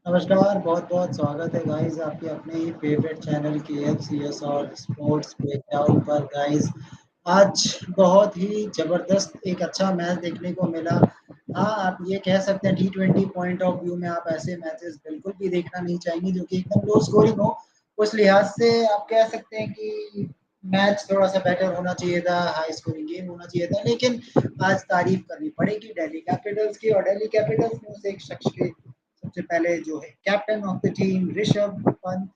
नमस्कार, बहुत-बहुत स्वागत है गाइस आपके अपने ही फेवरेट चैनल KFCS और स्पोर्ट्स ब्रेकडाउन पर गाइस। आज बहुत ही ज़बरदस्त एक अच्छा मैच देखने को मिला। हाँ, आप ये कह सकते हैं T20 पॉइंट ऑफ व्यू में आप ऐसे मैचेस बिल्कुल भी देखना नहीं चाहेंगे जो कि एकदम लो स्कोरिंग हो। उस लिहाज से आप कह सकते हैं कि मैच थोड़ा-सा बेटर होना चाहिए था, हाई स्कोरिंग गेम होना चाहिए था, लेकिन आज तारीफ़ करनी पड़ेगी दिल्ली कैपिटल्स की और दिल्ली कैपिटल्स में उस एक शख्स की सबसे पहले जो है captain of the team Rishabh Pant.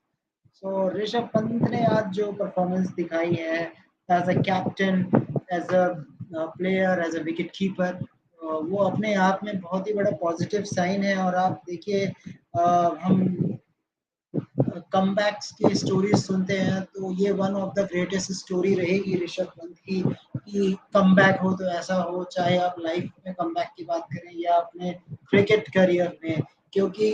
So Rishabh Pant ने आज जो परफॉर्मेंस दिखाई है as a captain, as a player, as a wicket keeper, वो अपने आप में बहुत ही बड़ा पॉजिटिव साइन है। और आप देखिए हम कमबैक्स की स्टोरीज सुनते हैं तो ये one of the greatest story रहेगी ऋषभ पंत की कि कमबैक हो तो ऐसा हो, चाहे आप लाइफ में कमबैक की बात करें या अपने क्रिकेट करियर में। क्योंकि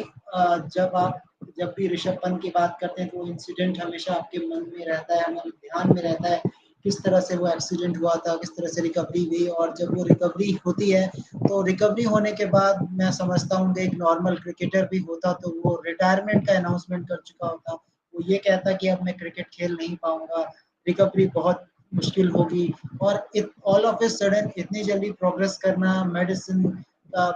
जब भी ऋषभ पंत की बात करते हैं तो वो इंसिडेंट हमेशा आपके मन में रहता है, हमारे ध्यान में रहता है। किस तरह से वो एक्सीडेंट हुआ था, किस तरह से रिकवरी हुई, और जब वो रिकवरी होती है तो रिकवरी होने के बाद मैं समझता हूँ कि एक नॉर्मल क्रिकेटर भी होता तो वो रिटायरमेंट का अनाउंसमेंट कर चुका होता। वो ये कहता कि अब मैं क्रिकेट खेल नहीं पाऊँगा, रिकवरी बहुत मुश्किल होगी। और ऑल ऑफ ए सडन इतनी जल्दी प्रोग्रेस करना का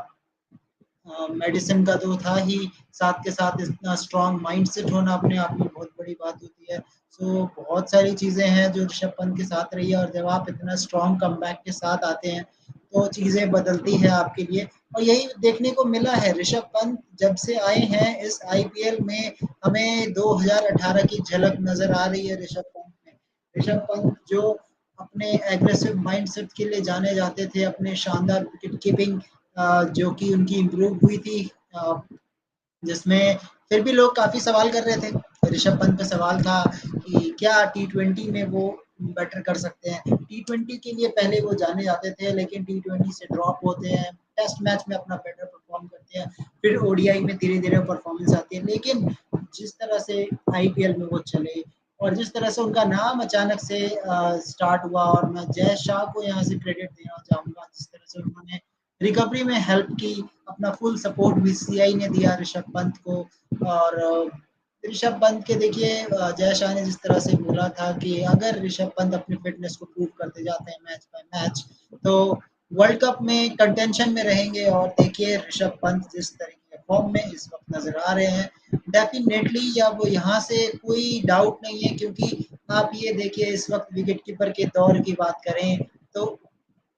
मेडिसिन का तो था ही, साथ के साथ इतना स्ट्रॉन्ग माइंडसेट होना अपने आप में बहुत बड़ी बात होती है। सो बहुत सारी चीज़ें हैं जो ऋषभ पंत के साथ रही है, और जब आप इतना स्ट्रॉन्ग कमबैक के साथ आते हैं, तो चीज़ें बदलती हैं आपके लिए। और यही देखने को मिला है, ऋषभ पंत जब से आए हैं इस आईपीएल में, हमें 2018 की झलक नज़र आ रही है ऋषभ पंत में। ऋषभ पंत जो अपने एग्रेसिव माइंडसेट के लिए जाने जाते थे, अपने शानदार विकेट कीपिंग जो कि उनकी इम्प्रूव हुई थी, जिसमें फिर भी लोग काफ़ी सवाल कर रहे थे। ऋषभ पंत पे सवाल था कि क्या टी20 में वो बेटर कर सकते हैं। टी20 के लिए पहले वो जाने जाते थे, लेकिन टी20 से ड्रॉप होते हैं, टेस्ट मैच में अपना बेटर परफॉर्म करते हैं, फिर ओडीआई में धीरे-धीरे परफॉर्मेंस आती है। लेकिन जिस तरह से आईपीएल में वो चले और जिस तरह से उनका नाम अचानक से स्टार्ट हुआ, और मैं जय शाह को यहाँ से क्रेडिट देना चाहूँगा, जिस तरह से उन्होंने रिकवरी में हेल्प की, अपना फुल सपोर्ट बीसीसीआई ने दिया ऋषभ पंत को। और ऋषभ पंत के देखिए जय शाह ने जिस तरह से बोला था कि अगर ऋषभ पंत अपनी फिटनेस को प्रूव करते जाते हैं मैच बाय मैच, तो वर्ल्ड कप में कंटेंशन में रहेंगे। और देखिए ऋषभ पंत जिस तरीके के फॉर्म में इस वक्त नजर आ रहे हैं, डेफिनेटली अब यहाँ से कोई डाउट नहीं है। क्योंकि आप ये देखिए इस वक्त विकेट कीपर के दौर की बात करें तो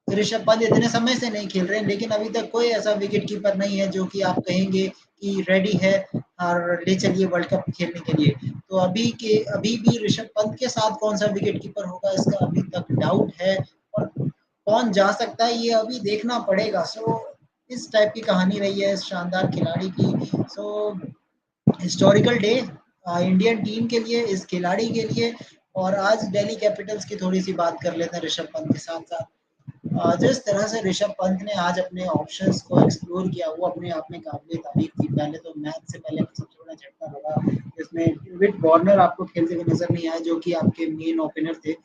ऋषभ पंत इतने समय से नहीं खेल रहे हैं, लेकिन अभी तक कोई ऐसा विकेट कीपर नहीं है जो कि आप कहेंगे कि रेडी है और ले चलिए वर्ल्ड कप खेलने के लिए। तो अभी भी ऋषभ पंत के साथ कौन सा विकेट कीपर होगा, इसका अभी तक डाउट है। और कौन जा सकता है ये अभी देखना पड़ेगा। सो इस टाइप की कहानी रही है इस शानदार खिलाड़ी की। सो हिस्टोरिकल डे इंडियन टीम के लिए, इस खिलाड़ी के लिए। और आज दिल्ली कैपिटल्स की थोड़ी सी बात कर लेते हैं ऋषभ पंत के साथ साथ। जिस तरह से ऋषभ पंत ने आज अपने ऑप्शंस को एक्सप्लोर किया, वो अपने आप में काबिल तारीफ थी। पहले तो मैच से पहले सबसे बड़ा झटका लगा, जिसमें डेविड वार्नर आपको खेलते हुए नजर नहीं आए, जो कि आपके मेन ओपनर थे।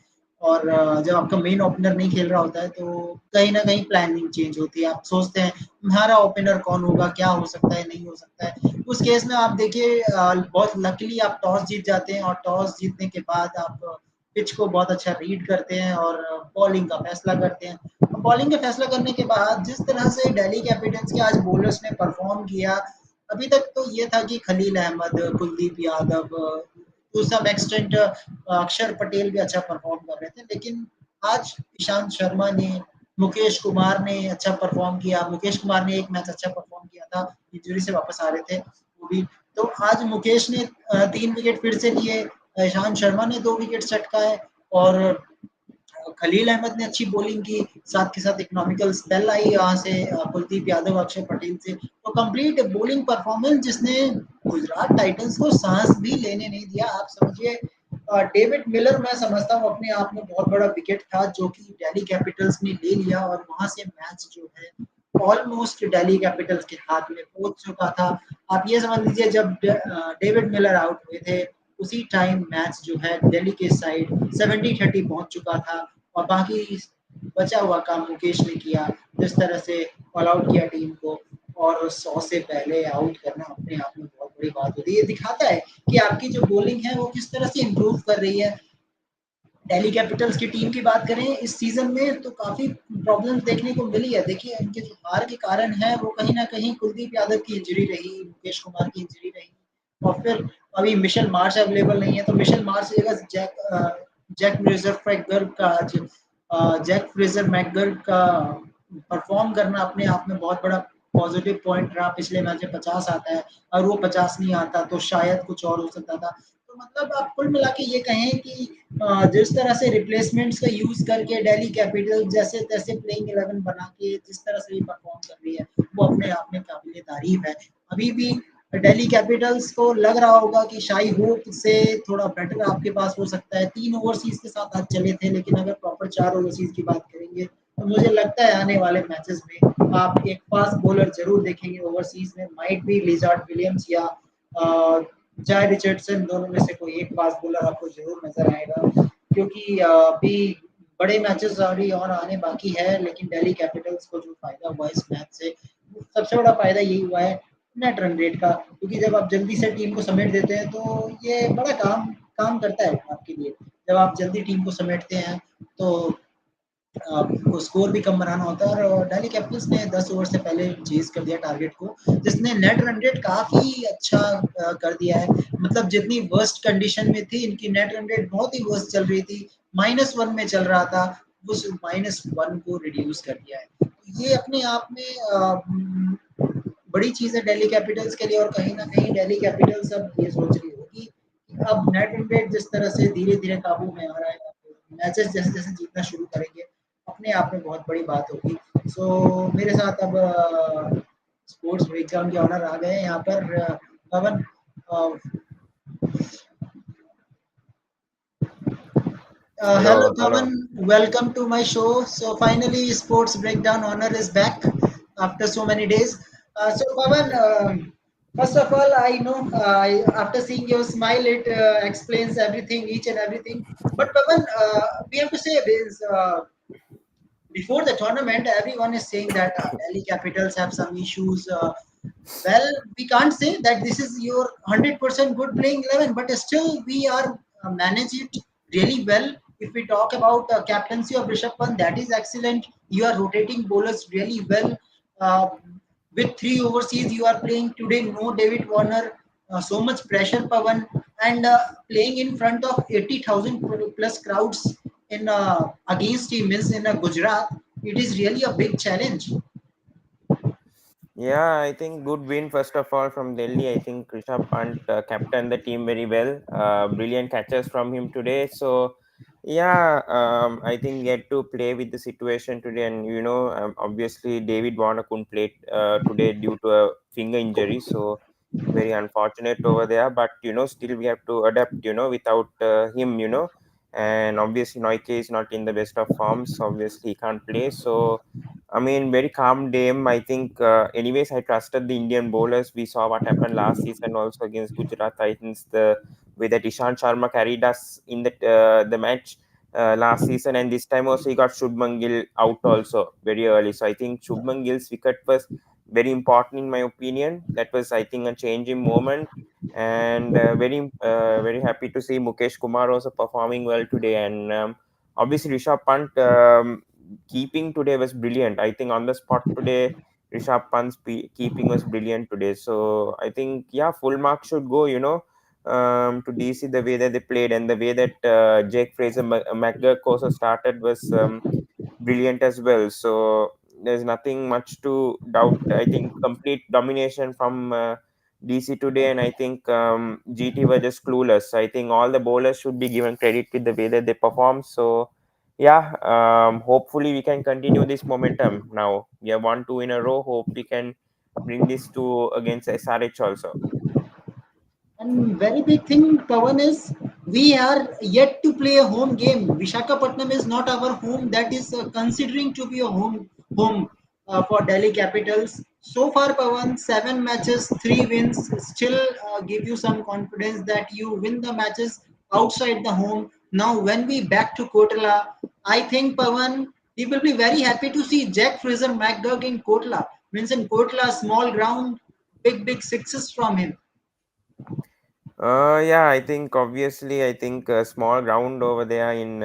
और जब आपका मेन ओपनर नहीं खेल रहा होता है तो कहीं ना कहीं प्लानिंग चेंज होती है। आप सोचते हैं हमारा ओपनर कौन होगा, क्या हो सकता है, नहीं हो सकता है। उस केस में आप देखिए बहुत लकीली आप टॉस जीत जाते हैं, और टॉस जीतने के बाद आप पिच को बहुत अच्छा रीड करते हैं और बॉलिंग का फैसला करते हैं। बॉलिंग का फैसला करने के बाद जिस तरह से दिल्ली कैपिटल्स के आज बॉलर्स ने परफॉर्म किया, अभी तक तो ये था कि Khaleel Ahmed, Kuldeep Yadav, to some extent Axar Patel भी अच्छा परफॉर्म कर रहे थे। लेकिन आज ईशांत शर्मा ने, मुकेश कुमार ने अच्छा परफॉर्म किया। मुकेश कुमार ने एक मैच अच्छा परफॉर्म किया था, इंजरी से वापस आ रहे थे वो भी। तो आज मुकेश ने 3 विकेट फिर से लिए, ईशांत शर्मा ने 2 विकेट चटकाए, और खलील अहमद ने अच्छी बॉलिंग की। साथ के साथ इकोनॉमिकल स्पेल आई यहाँ से कुलदीप यादव, अक्षर पटेल से। तो कंप्लीट बॉलिंग परफॉर्मेंस जिसने गुजरात टाइटंस को सांस भी लेने नहीं दिया। आप समझिए डेविड मिलर मैं समझता हूँ अपने आप में बहुत बड़ा विकेट था जो कि दिल्ली कैपिटल्स ने ले लिया, और वहां से मैच जो है ऑलमोस्ट दिल्ली कैपिटल्स के हाथ में पहुंच चुका था। आप ये समझ लीजिए जब डेविड मिलर आउट हुए थे, उसी टाइम मैच जो है दिल्ली के साइड 70-30 पहुंच चुका था। और बाकी बचा हुआ काम मुकेश ने किया, जिस तरह से ऑल आउट किया टीम को, और 100 से पहले आउट करना अपने आप में बहुत बड़ी बात होती है। ये दिखाता है कि आपकी जो बॉलिंग है वो किस तरह से इम्प्रूव कर रही है। दिल्ली कैपिटल्स की टीम की बात करें इस सीजन में तो काफ़ी प्रॉब्लम्स देखने को मिली है। देखिए इनके जो हार के कारण है वो कहीं न कहीं कुलदीप यादव की इंजरी रही, मुकेश कुमार की इंजरी रही और फिर अभी मिशेल मार्श अवेलेबल नहीं है तो मिशेल मार्श की जगह जैक फ्रेज़र मैकगर्ड का परफॉर्म करना अपने आप में बहुत बड़ा पॉजिटिव पॉइंट रहा। पिछले मैच में 50 आता है और वो 50 नहीं आता तो शायद कुछ और हो सकता था। तो मतलब आप कुल मिला के ये कहें कि जिस तरह से रिप्लेसमेंट्स का यूज़ करके दिल्ली कैपिटल जैसे-तैसे प्लेइंग 11 बना के जिस तरह से ये परफॉर्म कर रही है, वो अपने आप में काबिल तारीफ़ है। अभी भी दिल्ली कैपिटल्स को लग रहा होगा कि शाई होप से थोड़ा बेटर आपके पास हो सकता है। 3 ओवरसीज़ के साथ आज चले थे, लेकिन अगर प्रॉपर 4 ओवरसीज़ की बात करेंगे, तो मुझे लगता है आने वाले मैचेस में आप एक फास्ट बॉलर ज़रूर देखेंगे ओवरसीज़ में, माइट बी लिजार्ड विलियम्स या जाय रिचर्डसन, दोनों में से कोई एक फास्ट बॉलर आपको ज़रूर नज़र आएगा। क्योंकि अभी बड़े मैचेस अभी और आने बाकी है, लेकिन दिल्ली कैपिटल्स को जो फ़ायदा हुआ इस मैच से, सबसे बड़ा फ़ायदा यही हुआ है नेट रन रेट का। क्योंकि जब आप जल्दी से टीम को समेट देते हैं, तो ये बड़ा काम काम करता है आपके लिए। जब आप जल्दी टीम को समेटते हैं, तो आपको स्कोर भी कम बनाना होता है और दिल्ली कैपिटल्स ने 10 ओवर से पहले चेज़ कर दिया टारगेट को, जिसने नेट रन रेट काफ़ी अच्छा कर दिया है। मतलब जितनी वर्स्ट कंडीशन में थी, इनकी नेट रन रेट बहुत ही वर्स्ट चल रही थी, -1 में चल रहा था, उस -1 को रिड्यूस कर दिया है। तो ये अपने आप में बड़ी चीज़ है दिल्ली कैपिटल्स के लिए और कहीं न कहीं दिल्ली कैपिटल्स अब ये सोच रही होगी कि अब नेट रन रेट जिस तरह से धीरे-धीरे काबू में आ रहा है, मैचेस जैसे-जैसे जीतना शुरू करेंगे, अपने आप में बहुत बड़ी बात होगी। सो मेरे साथ अब स्पोर्ट्स ब्रेकडाउन के ऑनर आ गए हैं यहाँ पर पवन। Hello Hello, Pavan, hello. welcome to my show. So finally, Sports Breakdown Honor is back after so many days. So Pavan, first of all, I know after seeing your smile, it explains everything, each and everything. But Pavan, we have to say this. Before the tournament, everyone is saying that Delhi Capitals have some issues. Well, we can't say that this is your 100% good playing 11, but still we are manage it really well. If we talk about captaincy of Rishabh Pant, that is excellent. You are rotating bowlers really well. Uh, with 3 overseas, you are playing today. No David Warner, so much pressure, Pavan, and playing in front of 80,000 plus crowds in against teams in Gujarat. It is really a big challenge. Yeah, I think good win first of all from Delhi. I think Rishabh Pant captained the team very well. Brilliant catches from him today. So yeah, I think he had to play with the situation today, and obviously David Warner couldn't play today due to a finger injury. So very unfortunate over there. But still we have to adapt. Without him. And obviously Noike is not in the best of forms. Obviously he can't play. So I mean, very calm game. I think, anyways, I trusted the Indian bowlers. We saw what happened last season also against Gujarat Titans. The way that Ishant Sharma carried us in the match last season, and this time also he got Shubman Gill out also very early. So I think Shubman Gill's wicket was very important in my opinion. That was, I think, a changing moment, and very happy to see Mukesh Kumar also performing well today, and obviously Rishabh Pant. Keeping today was brilliant. I think on the spot today, Rishabh Pant's keeping was brilliant today. So I think, yeah, full marks should go, to DC the way that they played, and the way that Jake Fraser McGurk also started was brilliant as well. So there's nothing much to doubt. I think complete domination from DC today, and I think GT were just clueless. I think all the bowlers should be given credit with the way that they perform. So yeah, hopefully we can continue this momentum. Now we have won two in a row. Hope we can bring this to against SRH also. And very big thing, Pawan, is we are yet to play a home game. Vishakhapatnam is not our home. That is considering to be a home for Delhi Capitals. So far, Pawan, 7 matches, 3 wins. Still give you some confidence that you win the matches outside the home. Now, when we back to Kotala, I think Pawan, we will be very happy to see Jack Fraser McGurk in Kotala. Means in Kotala, small ground, big sixes from him. Yeah, I think obviously, I think small ground over there in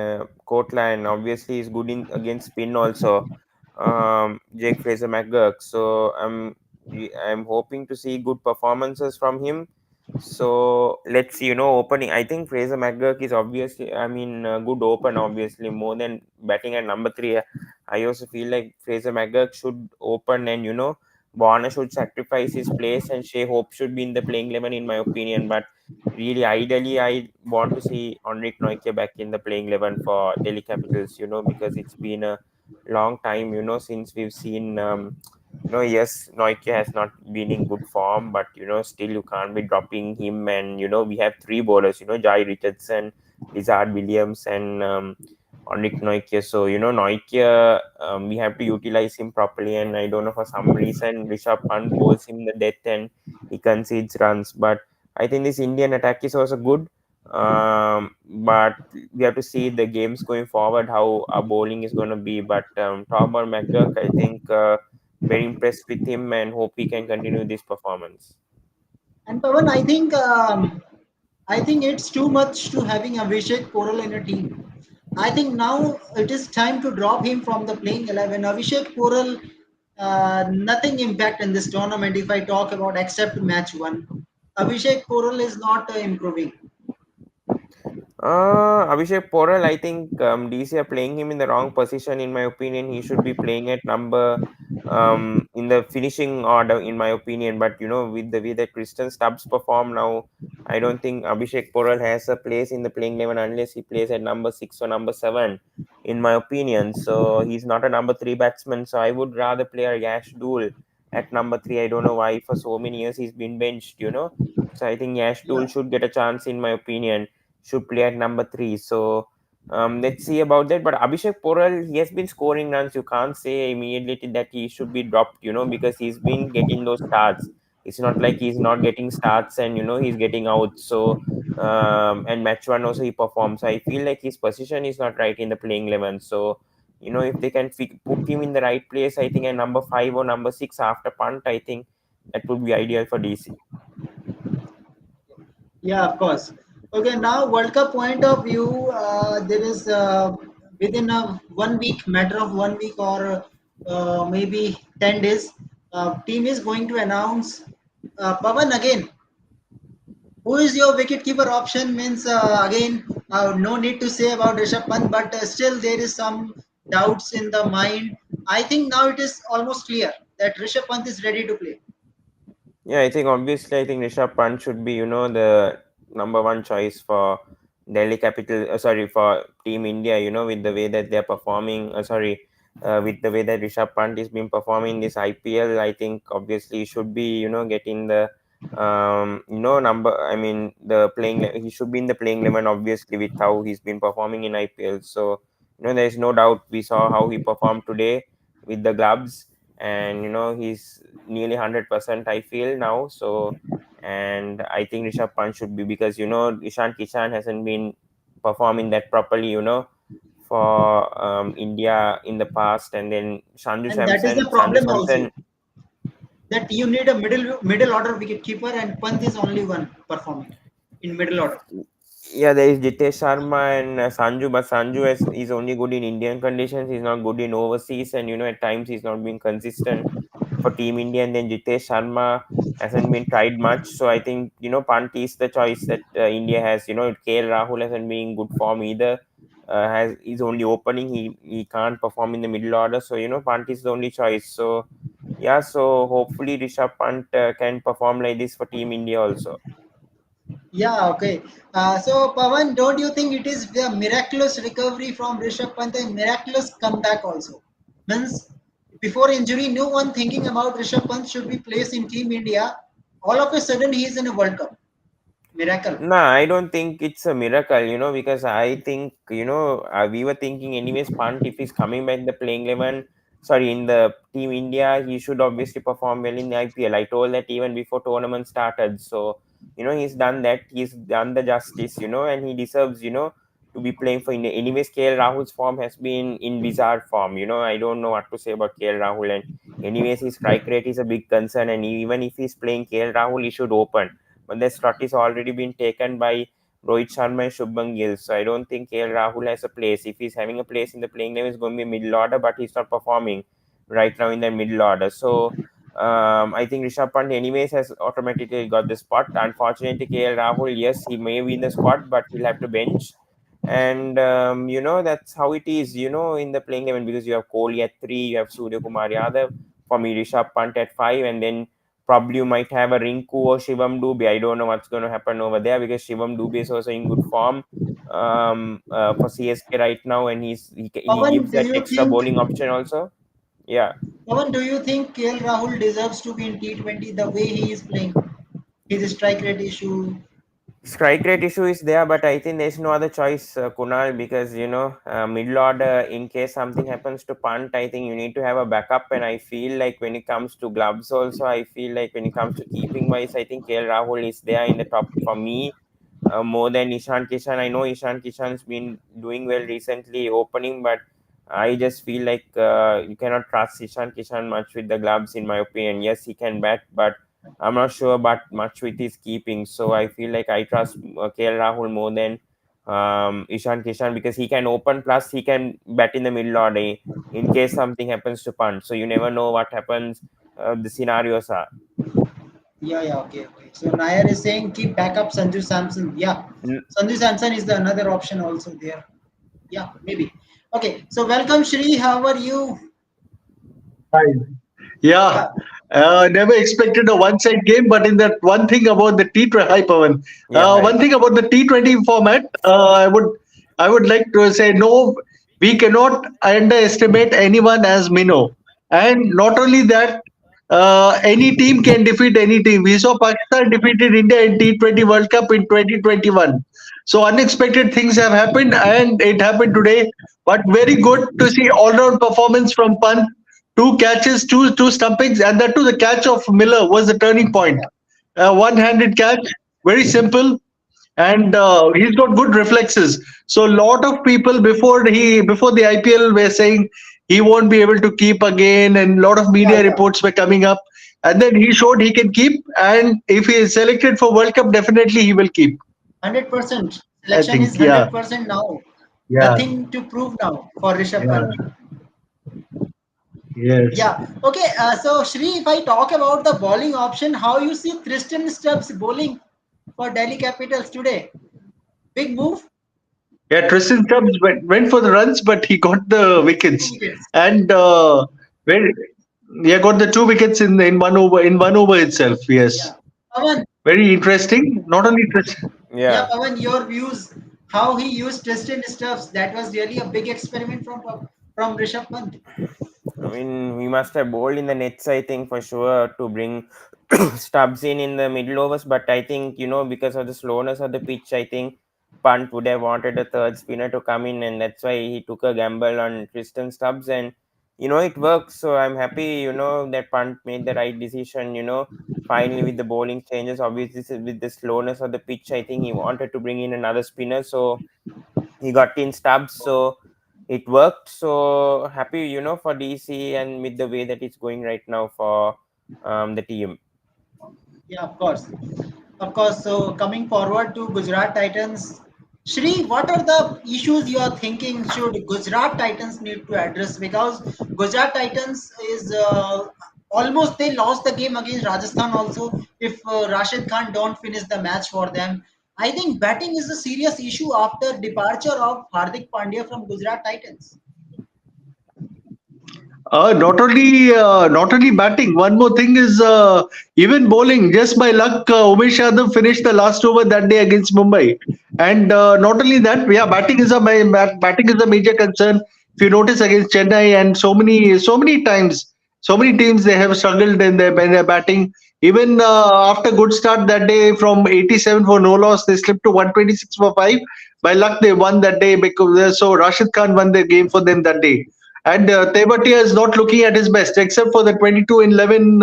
Kotla, and obviously is good in against spin also. Jake Fraser McGurk. So I'm hoping to see good performances from him. So let's see, opening. I think Fraser McGurk is obviously, I mean, good open, obviously more than batting at number three. I also feel like Fraser McGurk should open, and Warner should sacrifice his place, and Shea Hope should be in the playing 11, in my opinion. But really, ideally, I want to see Henrik Noike back in the playing 11 for Delhi Capitals, because it's been a long time, since we've seen, yes, Noike has not been in good form, but, still you can't be dropping him. And, we have three bowlers, Jai Richardson, Lizard Williams, and Henrik Noike. So, Noike, we have to utilize him properly. And I don't know, for some reason, Rishabh Pant bowls him the death and he concedes runs. But I think this Indian attack is also good. But we have to see the games going forward, how our bowling is going to be. But talk about McGurk, I think very impressed with him and hope he can continue this performance. And Pavan, I think it's too much to having Abhishek Koral in a team. I think now it is time to drop him from the playing 11. Abhishek Koral, nothing impact in this tournament if I talk about except match one. Abhishek Koral is not improving. Abhishek Poral, I think DC are playing him in the wrong position. In my opinion, he should be playing at number in the finishing order, in my opinion. But with the way that Kristen Stubbs perform now, I don't think Abhishek Poral has a place in the playing 11 unless he plays at number 6 or number 7, in my opinion. So he's not a number 3 batsman. So I would rather play a Yash Dul at number 3. I don't know why for so many years he's been benched. So I think Yash Dul Yeah. should get a chance, in my opinion, should play at number 3. So let's see about that. But Abhishek Poral, he has been scoring runs. You can't say immediately that he should be dropped, because he's been getting those starts. It's not like he's not getting starts and he's getting out. So and match one also he performs. So I feel like his position is not right in the playing 11. So if they can put him in the right place, I think at number 5 or number 6 after punt, I think that would be ideal for DC. Yeah, of course. Okay, now World Cup point of view, there is within a 1 week, matter of 1 week or maybe 10 days, team is going to announce Pavan again. Who is your wicketkeeper option? Means again, no need to say about Rishabh Pant, but still there is some doubts in the mind. I think now it is almost clear that Rishabh Pant is ready to play. Yeah, I think obviously, I think Rishabh Pant should be, the number one choice for Delhi Capital. Sorry, for Team India. With the way that they're performing. With the way that Rishabh Pant is been performing this IPL, I think obviously he should be, getting the number. I mean, the playing. He should be in the playing 11, obviously, with how he's been performing in IPL. So there is no doubt. We saw how he performed today with the gloves, and he's nearly 100%, I feel now. So, and I think Rishabh Pant should be, because Ishan Kishan hasn't been performing that properly, for India in the past. And then And that is the Sanju problem also, Samson. that you need a middle order wicketkeeper, and Pant is only one performing in middle order. Yeah, there is Jitesh Sharma and Sanju, but Sanju is only good in Indian conditions. He's not good in overseas, and at times he's not being consistent for Team India. And then Jitesh Sharma hasn't been tried much. So I think Pant is the choice that India has. KL Rahul hasn't been in good form either. Has He's only opening. He can't perform in the middle order. So Pant is the only choice. So yeah, so hopefully Rishabh Pant can perform like this for Team India also. Yeah, okay. So, Pavan, don't you think it is a miraculous recovery from Rishabh Pant and miraculous comeback also? Means before injury, no one thinking about Rishabh Pant should be placed in Team India. All of a sudden, he is in a World Cup. Miracle. No, I don't think it's a miracle, because I think, we were thinking anyways, Pant, if he's coming back in the playing 11, sorry, in the Team India, he should obviously perform well in the IPL. I told that even before tournament started. So, he's done that. He's done the justice, and he deserves, to be playing for India. Anyways, KL Rahul's form has been in bizarre form. I don't know what to say about KL Rahul. And anyways, his strike rate is a big concern. And even if he's playing KL Rahul, he should open. but the slot is already been taken by Rohit Sharma and Shubman Gill. So I don't think KL Rahul has a place. If he's having a place in the playing name, it's going to be middle order, but he's not performing right now in the middle order. So I think Rishabh Pant anyways has automatically got the spot. Unfortunately, KL Rahul, yes, he may be in the squad, but he'll have to bench. And that's how it is, in the playing 11, because you have Kohli at 3, you have Surya Kumar Yadav, for me Rishabh Pant at 5, and then probably you might have a Rinku or Shivam Dube. I don't know what's going to happen over there, because Shivam Dube is also in good form for CSK right now, and he Pawan, gives do that you extra think bowling option also. Yeah. Pawan, do you think KL Rahul deserves to be in T20 the way he is playing? His strike rate issue. Strike rate issue is there, but I think there's no other choice, Kunal, because middle order, in case something happens to Punt, I think you need to have a backup. And I feel like when it comes to gloves, also, I feel like when it comes to keeping wise, I think KL Rahul is there in the top for me, more than Ishan Kishan. I know Ishan Kishan's been doing well recently opening, but I just feel like you cannot trust Ishan Kishan much with the gloves, in my opinion. Yes, he can bat, but I'm not sure about much with his keeping. So I feel like I trust KL Rahul more than Ishan Kishan, because he can open, plus he can bat in the middle order in case something happens to Punt. So you never know what happens. The scenarios are. Yeah, yeah, okay, okay. So Nair is saying keep backup Sanju Samson. Yeah, N- Sanju Samson is the another option also there. Yeah, maybe. Okay, so welcome Shri. How are you? Fine. Yeah, Yeah, never expected a one-side game, but in that one thing about the T20, hi Pawan. Yeah, hi. One thing about the T20 format, I would like to say no, we cannot underestimate anyone as Mino, and not only that, any team can defeat any team. We saw Pakistan defeated India in T20 World Cup in 2021. So unexpected things have happened, and it happened today. But very good to see all-round performance from Pant. Two catches, two stumpings, and that too the catch of Miller was the turning point. One-handed catch, very simple, and he's got good reflexes. So a lot of people before the IPL were saying he won't be able to keep again, and a lot of yeah, media yeah. reports were coming up. And then he showed he can keep, and if he is selected for World Cup, definitely he will keep. 100%. I Selection is think, yeah, 100% now. yeah, Nothing to prove now for Rishabh Pant. yeah, yes. Yeah. Okay. So Shri, if I talk about the bowling option, how you see Tristan Stubbs bowling for Delhi Capitals today? Big move, Yeah, Tristan Stubbs went for the runs, but he got the two wickets, wickets. and very, yeah, got the two wickets in one over itself. Yeah. Yes, Pawan, very interesting. Not only Tristan. yeah, Yeah. Pawan, your views, how he used Tristan Stubbs, that was really a big experiment from Rishabh Pant. I mean, we must have bowled in the nets, I think, for sure, to bring Stubbs in the middle overs. But I think, because of the slowness of the pitch, I think Punt would have wanted a third spinner to come in, and that's why he took a gamble on Tristan Stubbs. And, it works. So I'm happy, that Punt made the right decision, finally with the bowling changes. Obviously, with the slowness of the pitch, I think he wanted to bring in another spinner. So he got in Stubbs. So it worked. So happy, for DC and with the way that it's going right now for the team. Yeah, of course. Of course. So coming forward to Gujarat Titans, Shri, what are the issues you are thinking should Gujarat Titans need to address? Because Gujarat Titans is almost they lost the game against Rajasthan also. If Rashid Khan don't finish the match for them, I think batting is a serious issue after departure of Hardik Pandya from Gujarat Titans. Not only batting. One more thing is even bowling. Just by luck, Umesh Yadav finished the last over that day against Mumbai. And not only that, yeah, batting is a major concern. If you notice against Chennai and so many times, so many teams they have struggled in their batting. Even after good start that day from 87 for no loss, they slipped to 126 for five. By luck, they won that day because so Rashid Khan won the game for them that day. And Tewatia is not looking at his best, except for the 22 in 11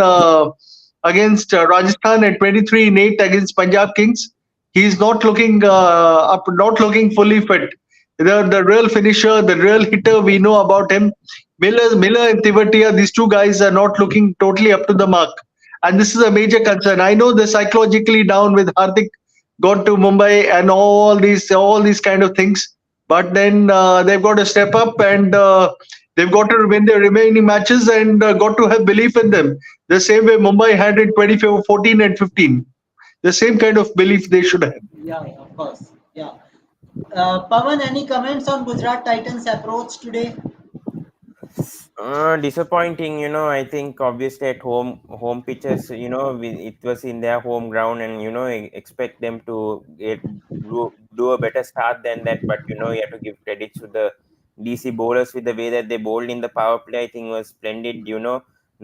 against Rajasthan and 23 in 8 against Punjab Kings. He's not looking not looking fully fit. The real finisher, the real hitter, we know about him. Miller and Tewatia, these two guys are not looking totally up to the mark. and this is a major concern. I know they're psychologically down with Hardik got to Mumbai and all these kind of things, but then they've got to step up and they've got to win their remaining matches and got to have belief in them. The same way Mumbai had in 2014 and 15. The same kind of belief they should have. Yeah, yeah, of course. Yeah. Pawan, any comments on Gujarat Titans' approach today? Disappointing, I think obviously at home pitches, it was in their home ground, and expect them to do a better start than that. But you have to give credit to the DC bowlers with the way that they bowled in the power play. I think was splendid.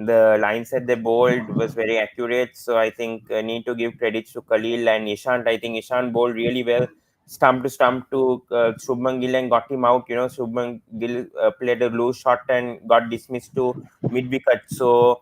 The lines that they bowled was very accurate. So I think need to give credits to Khalil and Ishant. I think Ishant bowled really well, stump to Shubman Gill and got him out. Shubman Gill played a loose shot and got dismissed to mid wicket. So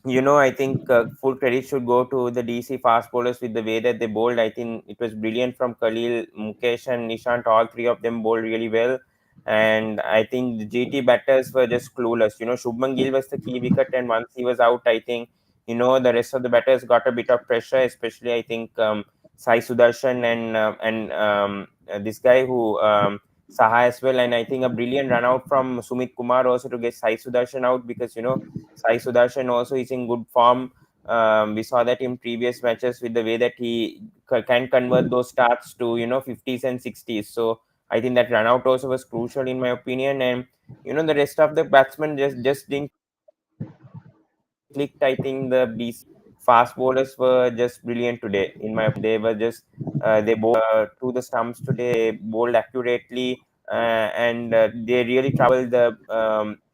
I think full credit should go to the DC fast bowlers with the way that they bowled. I think it was brilliant from Khalil, Mukesh, and Nishant. All three of them bowled really well. And I think the GT batters were just clueless. Shubman Gill was the key wicket, and once he was out, I think, the rest of the batters got a bit of pressure, especially, I think, Sai Sudarshan and this guy who, Saha as well. And I think a brilliant run out from Sumit Kumar also to get Sai Sudarshan out, because, Sai Sudarshan also is in good form. We saw that in previous matches with the way that he can convert those starts to 50s and 60s. So I think that run out also was crucial in my opinion, and the rest of the batsmen just didn't clicked. I think these fast bowlers were just brilliant today. In my opinion, they were just they bowled to the stumps today. They bowled accurately, and they really troubled the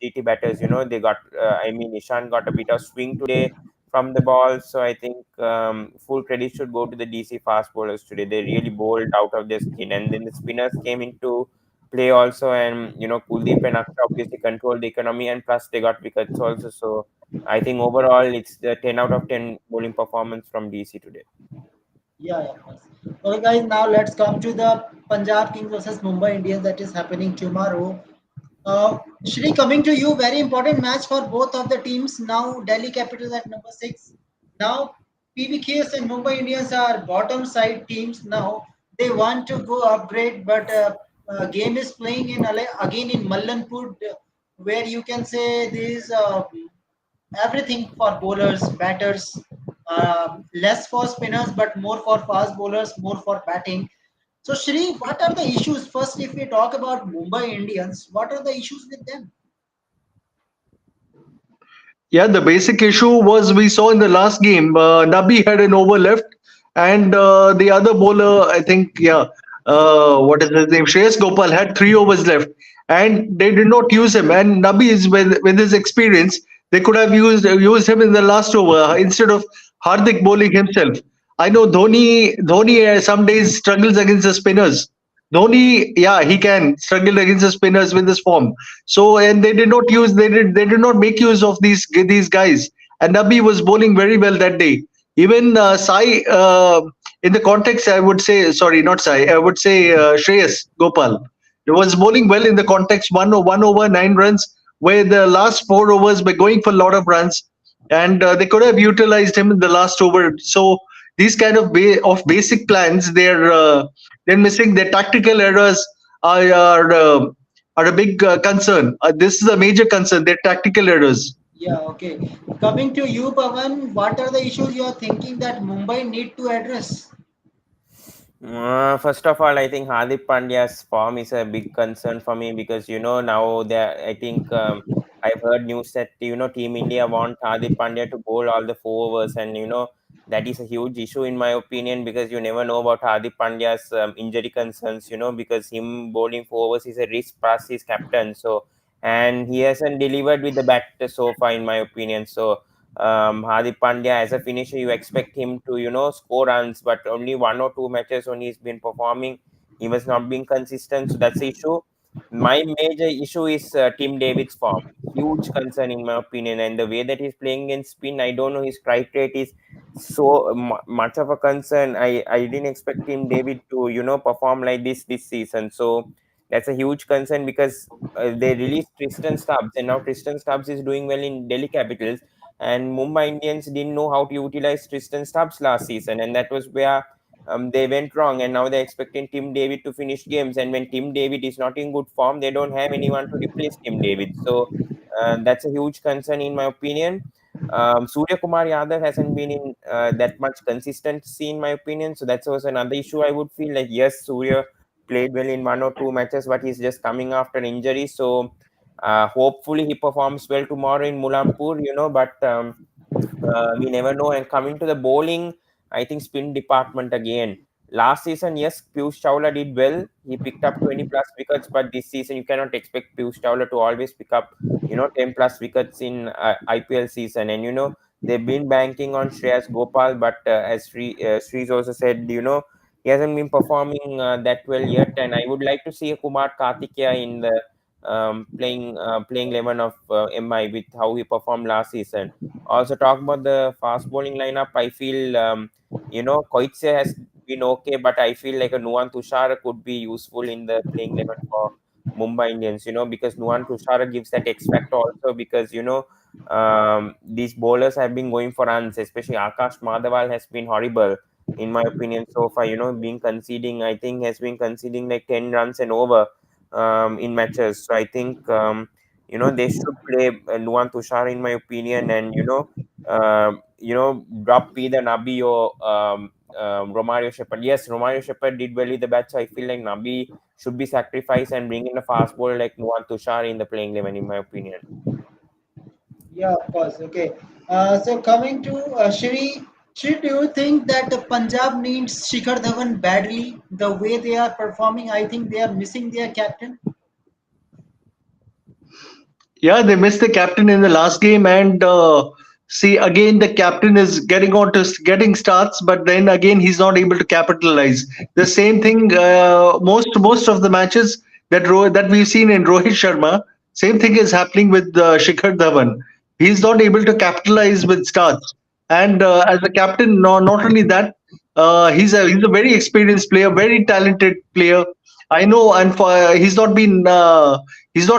GT batters. They got. I mean, Ishan got a bit of swing today from the ball. So I think full credit should go to the DC fast bowlers today. They really bowled out of their skin, and then the spinners came into play also, and Kuldeep and Akshay obviously controlled the economy, and plus they got wickets also. So I think overall it's the 10 out of 10 bowling performance from DC today. Yeah, yeah, of course. Okay, guys, now let's come to the Punjab Kings versus Mumbai Indians that is happening tomorrow. Shri, coming to you, very important match for both of the teams. Now, Delhi Capitals at number 6. Now, PBKS and Mumbai Indians are bottom side teams. Now, they want to go upgrade, but game is playing in again in Mallanpur, where you can say there is everything for bowlers, batters, less for spinners, but more for fast bowlers, more for batting. So, Shri, what are the issues? First, if we talk about Mumbai Indians, what are the issues with them? Yeah, the basic issue was we saw in the last game. Nabi had an over left, and the other bowler, I think, yeah, what is his name? Shreyas Gopal had 3 overs left, and they did not use him. And Nabi is with his experience, they could have used him in the last over instead of Hardik bowling himself. I know Dhoni some days struggles against the spinners. Dhoni, yeah, he can struggle against the spinners with his form. So, and they did not make use of these guys. And Nabi was bowling very well that day. Even Sai, in the context, I would say, sorry, not Sai, I would say Shreyas Gopal. He was bowling well in the context, one over 9 runs, where the last 4 overs were going for a lot of runs, and they could have utilized him in the last over. So these kind of basic plans, they're missing. Their tactical errors are a big concern. This is a major concern. Their tactical errors. Yeah, okay. Coming to you, Pavan, what are the issues you are thinking that Mumbai need to address? First of all, I think Hardik Pandya's form is a big concern for me, because now there. I think I've heard news that Team India want Hardik Pandya to bowl all the 4 overs, and that is a huge issue in my opinion, because you never know about Hardik Pandya's injury concerns. Because him bowling 4 overs is a risk, plus he's captain. So, and he hasn't delivered with the bat so far in my opinion. So Hardik Pandya as a finisher, you expect him to score runs, but only 1 or 2 matches when he's been performing, he was not being consistent. So that's the issue. My major issue is Tim David's form. Huge concern in my opinion, and the way that he's playing in spin, I don't know, his strike rate is so much of a concern. I didn't expect Tim David to perform like this season. So that's a huge concern, because they released Tristan Stubbs, and now Tristan Stubbs is doing well in Delhi Capitals, and Mumbai Indians didn't know how to utilize Tristan Stubbs last season, and that was where they went wrong. And now they're expecting Tim David to finish games, and when Tim David is not in good form, they don't have anyone to replace Tim David. So that's a huge concern in my opinion. Surya Kumar Yadav hasn't been in that much consistency in my opinion, so that's also another issue. I would feel like yes, Surya played well in 1 or 2 matches, but he's just coming after an injury. So hopefully he performs well tomorrow in Mulampur, but we never know. And coming to the bowling, I think spin department again. Last season, yes, Piyush Chawla did well. He picked up 20 plus wickets, but this season you cannot expect Piyush Chawla to always pick up, 10 plus wickets in IPL season. And they've been banking on Shreyas Gopal, but as Sri's also said, he hasn't been performing that well yet. And I would like to see a Kumar Kartikeya in the playing 11 of MI with how he performed last season. Also, talk about the fast bowling lineup. I feel, Koitse has been okay, but I feel like a Nuwan Tushar could be useful in the playing 11 for Mumbai Indians, because Nuwan Tushar gives that X factor also because, these bowlers have been going for runs, especially Akash Madhaval has been horrible, in my opinion, so far, being conceding, I think has been conceding like 10 runs and over in matches. So I think, they should play Nuwan Tushar in my opinion, and drop either Nabi or Romario Shepherd. Yes, Romario Shepherd did well with the bat, so I feel like Nabi should be sacrificed and bring in a fast bowler like Nuwan Tushar in the playing 11, in my opinion. Yeah, of course. Okay. So coming to Shri, do you think that the Punjab needs Shikhar Dhawan badly? The way they are performing, I think they are missing their captain. Yeah, they missed the captain in the last game, and see again the captain is getting starts, but then again he's not able to capitalize. The same thing, most of the matches that we've seen in Rohit Sharma, same thing is happening with Shikhar Dhawan. He's not able to capitalize with starts, and as a captain, no, not only that, he's a very experienced player, very talented player. I know, and he's not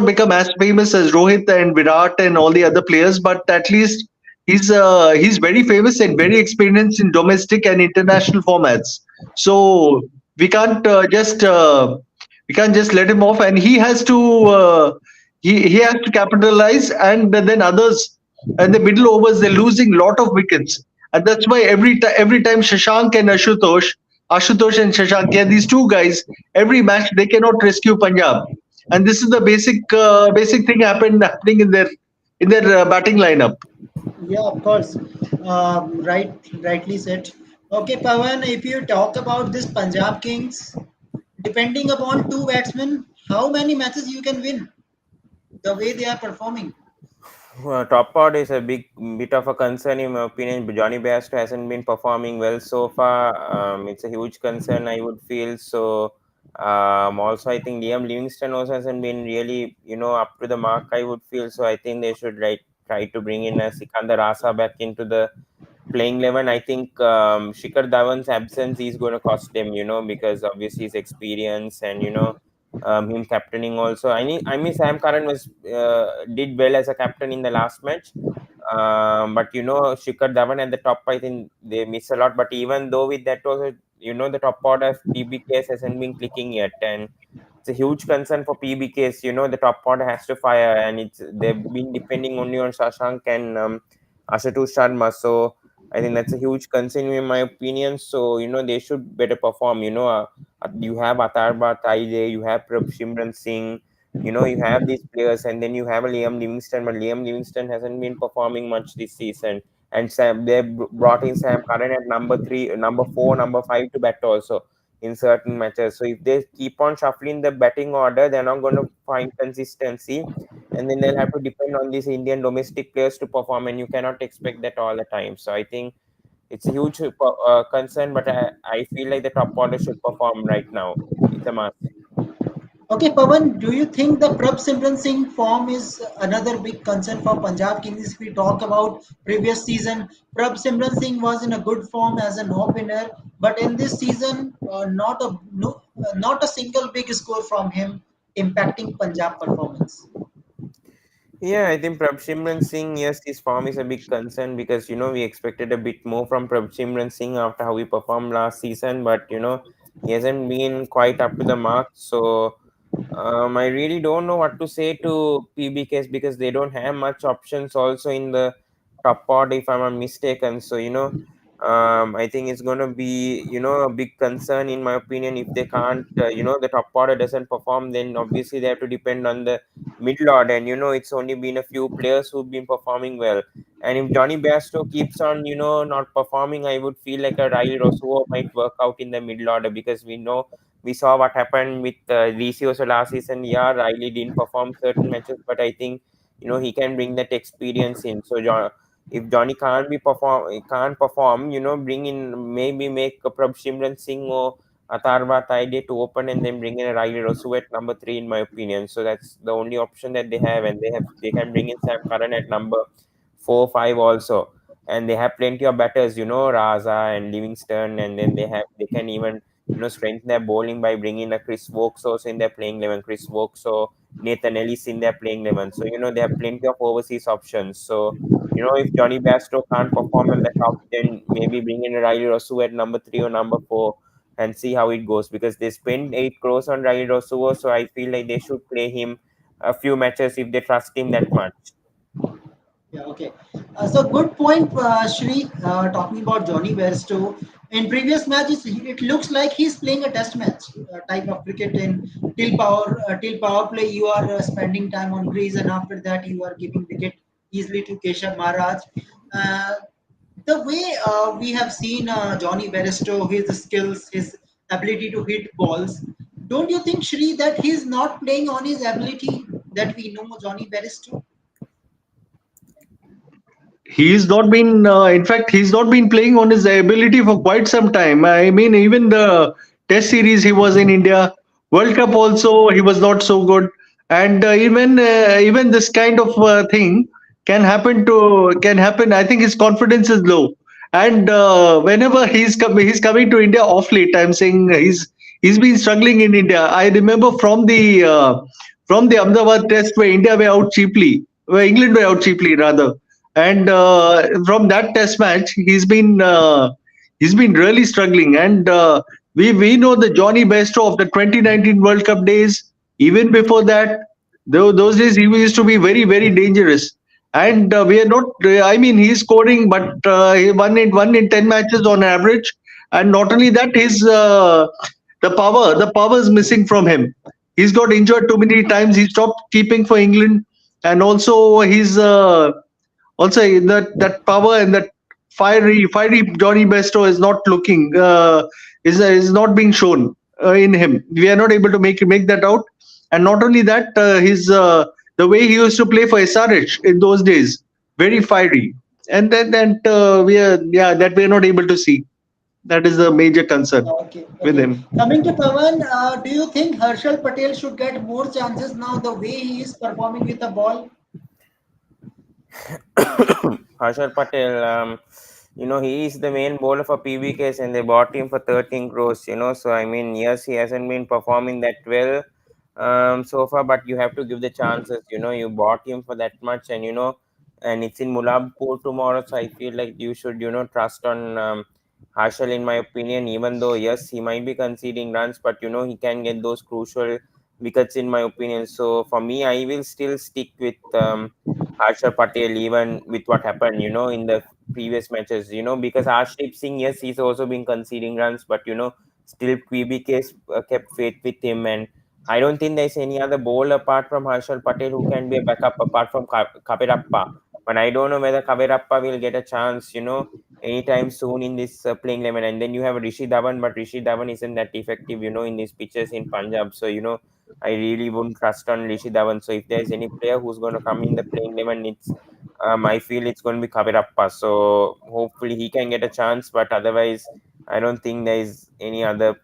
become as famous as Rohit and Virat and all the other players, but at least he's very famous and very experienced in domestic and international formats. So we can't just let him off, and he has to capitalize, and then others and the middle overs they're losing lot of wickets, and that's why every time Ashutosh and Shashank, yeah, these two guys, every match they cannot rescue Punjab, and this is the basic thing happening in their batting lineup. Yeah, of course. Rightly said. Okay, Pawan, if you talk about this Punjab Kings, depending upon two batsmen, how many matches you can win the way they are performing? Top pod is a big bit of a concern in my opinion. Johnny Bairstow hasn't been performing well so far. It's a huge concern, I would feel. So also I think Liam Livingston also hasn't been really, up to the mark, I would feel. So I think they should try to bring in a Sikandar Rasa back into the playing 11. I think Shikhar Dhawan's absence is going to cost him, because obviously his experience and him captaining also. I mean Sam Curran did well as a captain in the last match, but Shikhar Dhawan at the top, I think they miss a lot. But even though with that also, the top order of PBKS hasn't been clicking yet, and it's a huge concern for PBKs. The top order has to fire, and they've been depending only on Shashank and Ashutosh Sharma. So I think that's a huge concern in my opinion. So they should better perform. You have Atharba Taide, you have Prabh Simran Singh, you have these players, and then you have a Liam Livingston, but Liam Livingston hasn't been performing much this season. And they brought in Sam Curran at number 3, number 4, number 5 to bat also in certain matches. So if they keep on shuffling the batting order, they're not going to find consistency, and then they'll have to depend on these Indian domestic players to perform, and you cannot expect that all the time. So I think it's a huge concern, but I feel like the top order should perform right now. It's a must. Okay, Pawan, do you think the Prabh Simran Singh form is another big concern for Punjab Kings? If we talk about previous season, Prabh Simran Singh was in a good form as an opener, but in this season, not a single big score from him impacting Punjab performance. Yeah, I think Prabhsimran Singh, yes, his form is a big concern because we expected a bit more from Prabhsimran Singh after how he performed last season, but he hasn't been quite up to the mark. So I really don't know what to say to PBKs because they don't have much options also in the top order, if I'm not mistaken. So I think it's going to be a big concern in my opinion if they can't the top order doesn't perform, then obviously they have to depend on the middle order, and it's only been a few players who've been performing well. And if Johnny Bairstow keeps on not performing, I would feel like a Riley Rosuo might work out in the middle order because we saw what happened with DC also last season. Yeah, Riley didn't perform certain matches, but I think he can bring that experience in. So if Johnny can't perform, bring in, maybe make a Prabh Singh or Atharva Taide to open, and then bring in a Riley Rosu at number 3, in my opinion. So that's the only option that they have, and they can bring in Sam Curran at number 4, 5 also, and they have plenty of batters, Raza and Livingston, and then they can even strengthen their bowling by bringing a Chris Wokes also in their playing 11, Chris Wokes or Nathan Ellis in their playing 11. So they have plenty of overseas options. So if Johnny Bairstow can't perform on the top, then maybe bring in Riley Rosu at number 3 or number 4 and see how it goes, because they spend 8 crores on Riley Rosu, so I feel like they should play him a few matches if they trust him that much. Yeah, okay. So good point, Shri. Talking about Johnny Bairstow. In previous matches, it looks like he's playing a test match type of cricket. In till power play, you are spending time on crease, and after that, you are giving wicket easily to Keshav Maharaj. Uh, the way we have seen Johnny Bairstow, his skills, his ability to hit balls. Don't you think, Shri, that he's not playing on his ability that we know Johnny Bairstow? He's not been in fact he's not been playing on his ability for quite some time. I mean, even the test series he was in India, World Cup also he was not so good. And even this kind of thing can happen. I think his confidence is low, and whenever he's coming to India off late, I'm saying he's been struggling in India. I remember from the Ahmedabad test where India were out cheaply, where England were out cheaply rather. And from that test match, he's been really struggling. And we know the Johnny Bairstow of the 2019 World Cup days. Even before that, those days he used to be very dangerous. And we are not. I mean, he's scoring, but he one in 10 matches on average. And not only that, the power is missing from him. He's got injured too many times. He stopped keeping for England, and also also that power and that fiery Johnny Bairstow is not looking is not being shown in him. We are not able to make that out. And not only that, his the way he used to play for SRH in those days, very fiery. And then that we are yeah that we are not able to see. That is the major concern Okay, with okay. him. Coming to Pawan, do you think Harshal Patel should get more chances now the way he is performing with the ball? Harshal Patel, he is the main bowler for PBKs, and they bought him for 13 crores, So, I mean, yes, he hasn't been performing that well so far, but you have to give the chances. You bought him for that much, and it's in Mulabpur tomorrow, so I feel like you should, trust on Harshal, in my opinion, even though, yes, he might be conceding runs, but, he can get those crucial wickets, in my opinion. So, for me, I will still stick with. Harsha Patel, even with what happened, in the previous matches, because Arshdeep Singh, yes, he's also been conceding runs, but still PBK kept faith with him, and I don't think there's any other bowler apart from Harshal Patel who can be a backup apart from Kavirappa. But I don't know whether Kavirappa will get a chance, anytime soon in this playing 11. And then you have Rishi Dhawan, but Rishi Dhawan isn't that effective, in these pitches in Punjab. So, I really wouldn't trust on Rishi Dhawan. So if there's any player who's going to come in the playing 11, I feel it's going to be Kavirappa. So hopefully he can get a chance. But otherwise, I don't think there is any other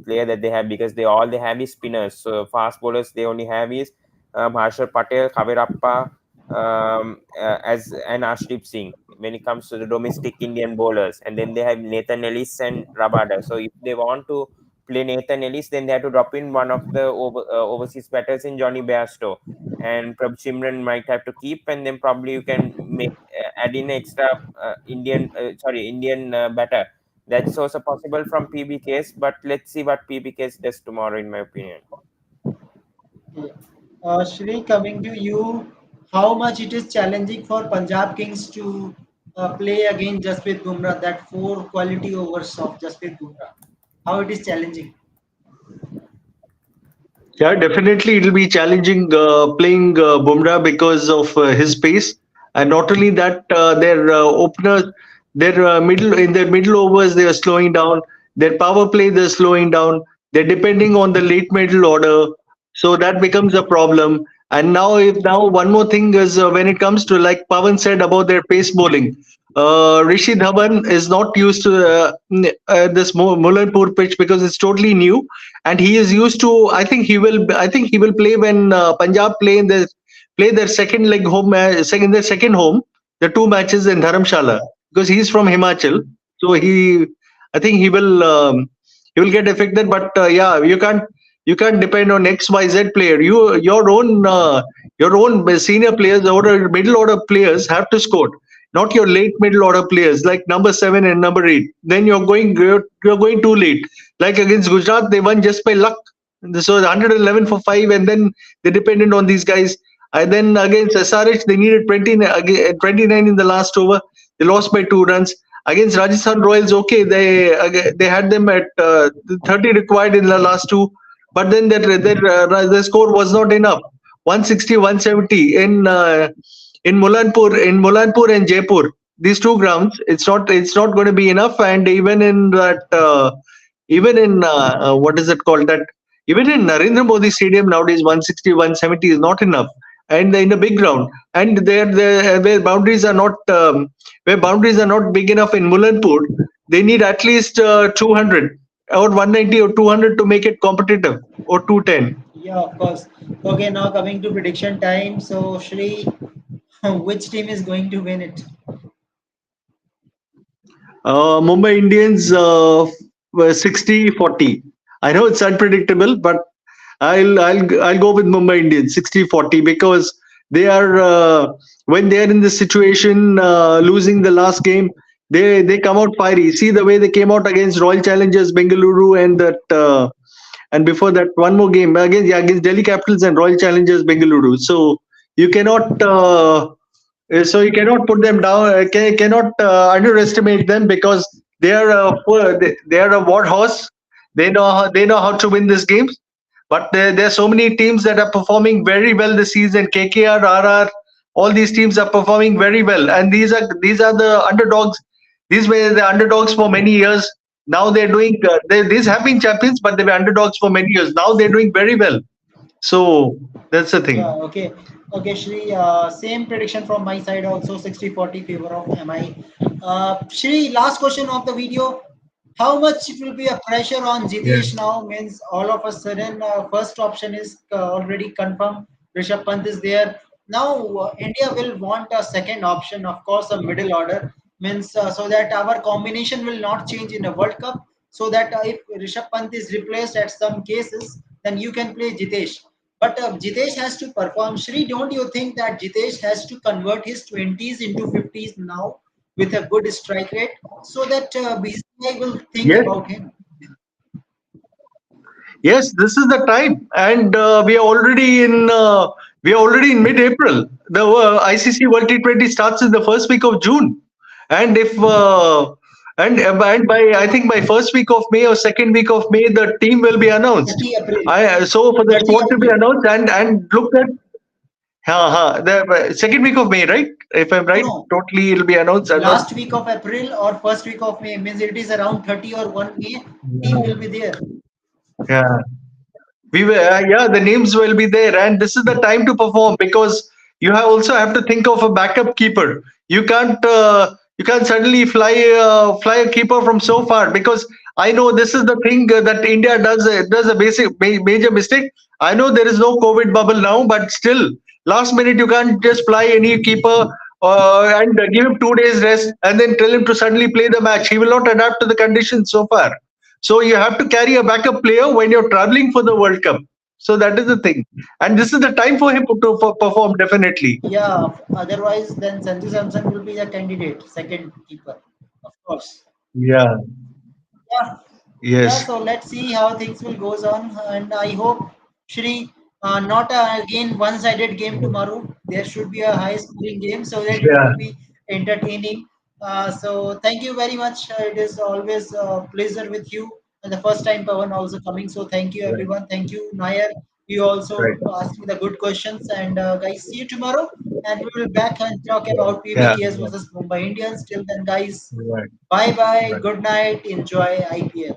player that they have, because they have is spinners. So fast bowlers they only have is Harshal Patel, Kavirappa, as and Ashdeep Singh when it comes to the domestic Indian bowlers, and then they have Nathan Ellis and Rabada. So if they want to play Nathan Ellis, then they have to drop in one of the overseas batters in Johnny Bairstow, and Prabh Simran might have to keep, and then probably you can make add in extra Indian batter. That's also possible from PBKS, but let's see what PBKS does tomorrow, in my opinion. Okay. Shri, coming to you, how much it is challenging for Punjab Kings to play against Jasprit Bumrah, that four quality overs of Jasprit Bumrah? How it is challenging? Yeah, definitely it'll be challenging playing Bumrah because of his pace, and not only that, their openers, their middle in their middle overs they are slowing down. Their power play they're slowing down. They're depending on the late middle order, so that becomes a problem. And now one more thing is when it comes to, like Pawan said about their pace bowling, Rishi Dhawan is not used to this Mullanpur pitch because it's totally new, and he is used to. I think he will play when Punjab play their second leg home second their second home, the two matches in Dharamshala, because he's from Himachal. So I think he will get affected. But yeah, you can't depend on XYZ player. Your own senior players or middle order players have to score, not your late middle order players like number 7 and number 8. Then you're going too late. Like against Gujarat, they won just by luck. So 111 for 5, and then they depended on these guys. And then against SRH, they needed 29 in the last over. They lost by 2 runs. Against Rajasthan Royals, okay, they had them at 30 required in the last two, but then their score was not enough. 160, 170 in Mulanpur and Jaipur. These two grounds, it's not going to be enough. And even in that, even in what is it called that? Even in Narendra Modi Stadium nowadays, 160, 170 is not enough. And in a big ground, and where boundaries are not big enough in Mulanpur, they need at least 200 or 190 or 200 to make it competitive, or 210. Yeah, of course. Okay, now coming to prediction time. So, Shri, which team is going to win it? Mumbai Indians were 60-40. I know it's unpredictable, but I'll go with Mumbai Indians 60-40 because they are when they are in this situation, losing the last game, they come out fiery. See the way they came out against Royal Challengers Bengaluru, and before that one more game against Delhi Capitals and Royal Challengers Bengaluru. You cannot you cannot put them down. Cannot underestimate them because they are a war horse. They know how to win these games. But there are so many teams that are performing very well this season. KKR, RR, all these teams are performing very well, and these are the underdogs. These were the underdogs for many years. Now they're doing. These have been champions, but they were underdogs for many years. Now they're doing very well. So that's the Yeah, thing. okay. Okay, Shri, same prediction from my side also 60-40 favor of MI. Shri, last question of the video. How much it will be a pressure on Yeah. Jitesh now? Means all of a sudden, first option is already confirmed. Rishabh Pant is there. Now, India will want a second option, of course, a middle order. Means so that our combination will not change in a World Cup. So that if Rishabh Pant is replaced at some cases, then you can play Jitesh. But Jitesh has to perform. Shri, don't you think that Jitesh has to convert his 20s into 50s now with a good strike rate so that BCI will think Yes. about him? Yes, this is the time, and we are already in mid-April. The ICC World T20 starts in the first week of June, and if and by I think by first week of May or second week of May, the team will be announced. 30 April. So for the 30 squad to be April. announced, and look at the second week of May, right? If I'm No, right, no. totally it'll be announced. I'm not. Last week of April or first week of May means it is around 30 or 1 May. Team will be there. Yeah. We were Yeah, the names will be there, and this is the time to perform because also have to think of a backup keeper. You can't suddenly fly a keeper from so far, because I know this is the thing that India does a major mistake. I know there is no COVID bubble now, but still last minute you can't just fly any keeper and give him 2 days rest and then tell him to suddenly play the match. He will not adapt to the conditions so far. So you have to carry a backup player when you're traveling for the World Cup. So that is the thing, and this is the time for him to perform definitely. Yeah, otherwise then Sanju Samson will be the candidate, second keeper, of course. Yeah. Yeah, yeah. Yes. So let's see how things will goes on, and I hope Shri, not again one-sided game tomorrow. There should be a high-scoring game so that it Yeah. will be entertaining. So thank you very much. It is always a pleasure with you. And the first time Pawan also coming. So thank you Right. everyone. Thank you Nair. You also Right. asked me the good questions. And guys, see you tomorrow. And we will back and talk Yeah. about Yeah. PBKS versus Mumbai Indians. Till then, guys, Right. bye bye. Right. Good night. Enjoy IPL.